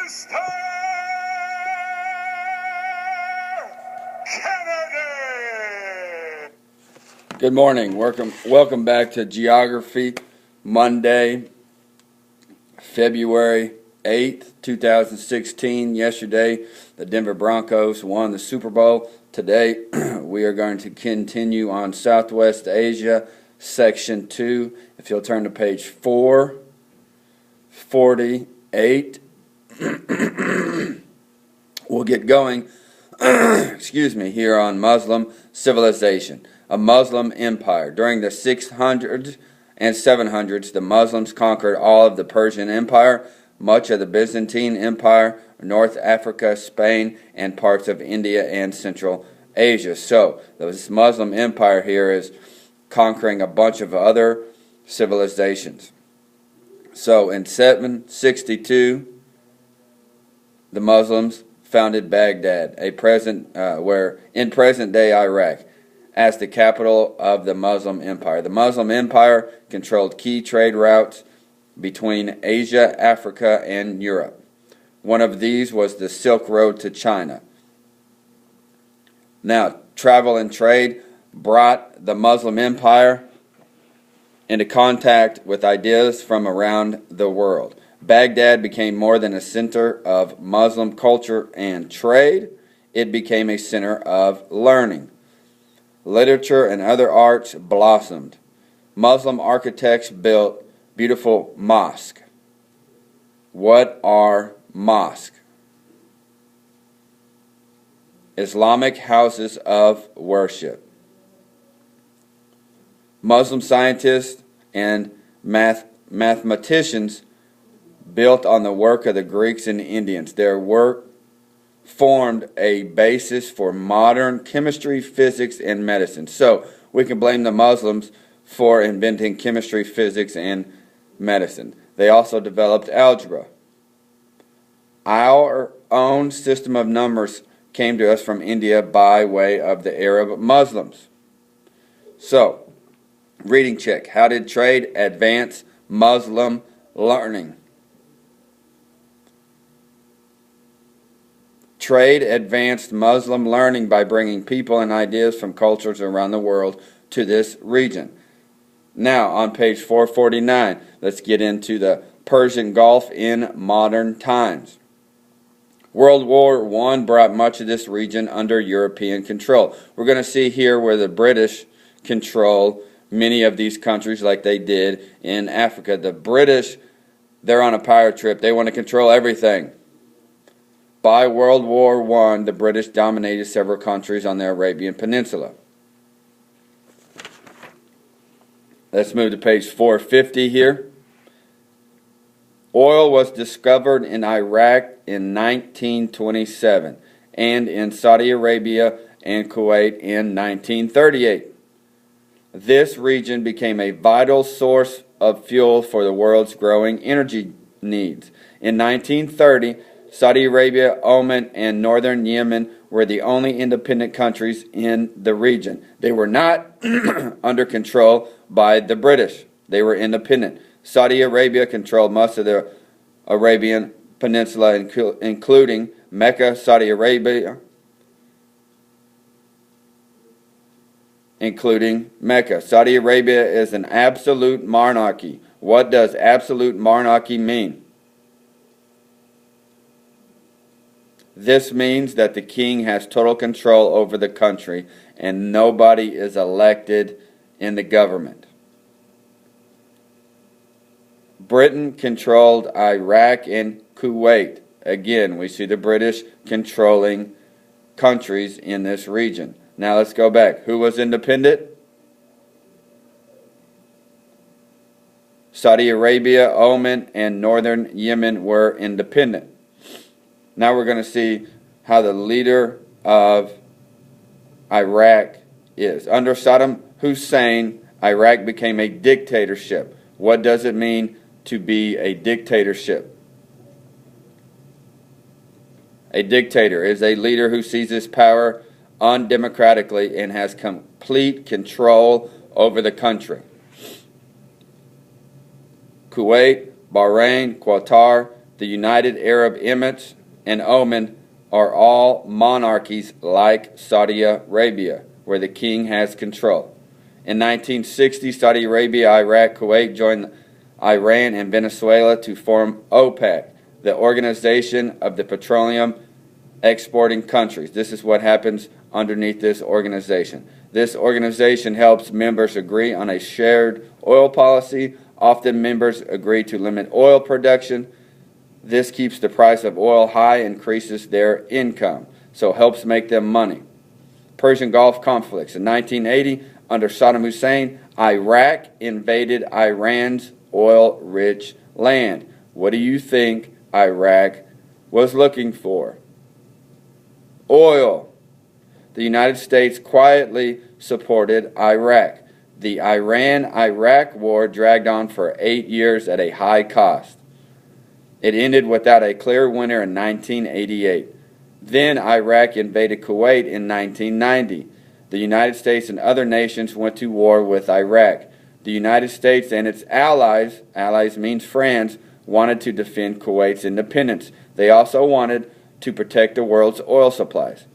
Mr. Kennedy. Good morning. Welcome back to Geography, Monday, February 8th, 2016. Yesterday, the Denver Broncos won the Super Bowl. Today, we are going to continue on Southwest Asia, Section 2. If you'll turn to page 448, we'll get going, here on Muslim civilization. A Muslim empire. During the 600s and 700s, the Muslims conquered all of the Persian Empire, much of the Byzantine Empire, North Africa, Spain, and parts of India and Central Asia. So, this Muslim empire here is conquering a bunch of other civilizations. So, in 762, the Muslims founded Baghdad, in present-day Iraq, as the capital of the Muslim Empire. The Muslim Empire controlled key trade routes between Asia, Africa, and Europe. One of these was the Silk Road to China. Now, travel and trade brought the Muslim Empire into contact with ideas from around the world. Baghdad became more than a center of Muslim culture and trade. It became a center of learning. Literature and other arts blossomed. Muslim architects built beautiful mosques. What are mosques? Islamic houses of worship. Muslim scientists and mathematicians built on the work of the Greeks and Indians. Their work formed a basis for modern chemistry, physics, and medicine. So we can blame the Muslims for inventing chemistry, physics, and medicine. They also developed algebra. Our own system of numbers came to us from India by way of the Arab Muslims. So, reading check. How did trade advance Muslim learning? Trade advanced Muslim learning by bringing people and ideas from cultures around the world to this region. Now, on page 449, let's get into the Persian Gulf in modern times. World War I brought much of this region under European control. We're going to see here where the British control many of these countries like they did in Africa. The British, they're on a power trip. They want to control everything. By World War I, the British dominated several countries on the Arabian Peninsula. Let's move to page 450 here. Oil was discovered in Iraq in 1927 and in Saudi Arabia and Kuwait in 1938. This region became a vital source of fuel for the world's growing energy needs. In 1930, Saudi Arabia, Oman, and northern Yemen were the only independent countries in the region. They were not under control by the British. They were independent. Saudi Arabia controlled most of the Arabian Peninsula, including Mecca, Saudi Arabia, Saudi Arabia is an absolute monarchy. What does absolute monarchy mean? This means that the king has total control over the country and nobody is elected in the government. Britain controlled Iraq and Kuwait. Again, we see the British controlling countries in this region. Now let's go back. Who was independent? Saudi Arabia, Oman, and northern Yemen were independent. Now we're going to see how the leader of Iraq is. Under Saddam Hussein, Iraq became a dictatorship. What does it mean to be a dictatorship? A dictator is a leader who seizes power undemocratically and has complete control over the country. Kuwait, Bahrain, Qatar, The United Arab Emirates and Oman are all monarchies like Saudi Arabia, where the king has control. In 1960, Saudi Arabia, Iraq, Kuwait joined Iran and Venezuela to form OPEC, the Organization of the Petroleum Exporting Countries. This is what happens underneath this organization. This organization helps members agree on a shared oil policy. Often members agree to limit oil production. This keeps the price of oil high, increases their income, so helps make them money. Persian Gulf conflicts. In 1980, under Saddam Hussein, Iraq invaded Iran's oil-rich land. What do you think Iraq was looking for? Oil. The United States quietly supported Iraq. The Iran-Iraq war dragged on for 8 years at a high cost. It ended without a clear winner in 1988. Then Iraq invaded Kuwait in 1990. The United States and other nations went to war with Iraq. The United States and its allies means friends, wanted to defend Kuwait's independence. They also wanted to protect the world's oil supplies.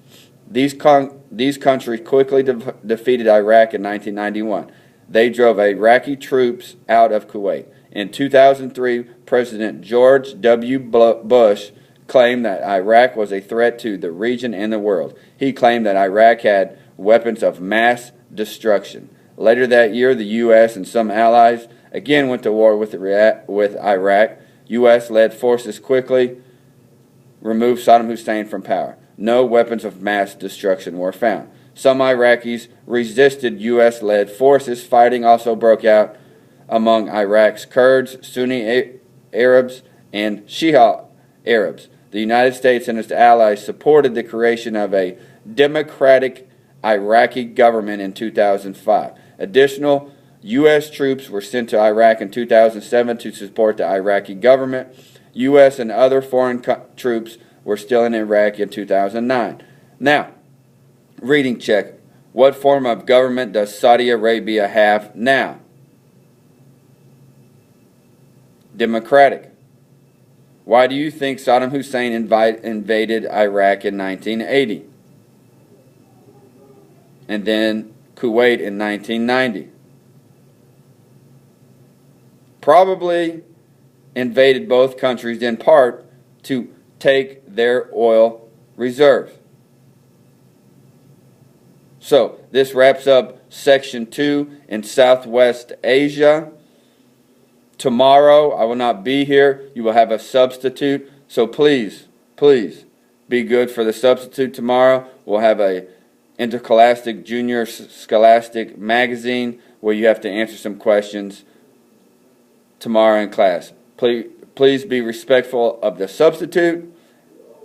These countries quickly defeated Iraq in 1991. They drove Iraqi troops out of Kuwait. In 2003, President George W. Bush claimed that Iraq was a threat to the region and the world. He claimed that Iraq had weapons of mass destruction. Later that year, the U.S. and some allies again went to war with Iraq. U.S.-led forces quickly removed Saddam Hussein from power. No weapons of mass destruction were found. Some Iraqis resisted U.S.-led forces. Fighting also broke out among Iraq's Kurds, Sunni Arabs, and Shia Arabs. The United States and its allies supported the creation of a democratic Iraqi government in 2005. Additional U.S. troops were sent to Iraq in 2007 to support the Iraqi government. U.S. and other foreign troops were still in Iraq in 2009. Now, reading check. What form of government does Saudi Arabia have now? Democratic. Why do you think Saddam Hussein invaded Iraq in 1980? And then Kuwait in 1990? Probably invaded both countries in part to take their oil reserves. So, this wraps up Section 2 in Southwest Asia. Tomorrow, I will not be here. You will have a substitute. So please, please, be good for the substitute tomorrow. We'll have a Interscholastic Junior Scholastic magazine where you have to answer some questions tomorrow in class. Please be respectful of the substitute,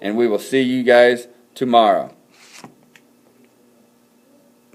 and we will see you guys tomorrow.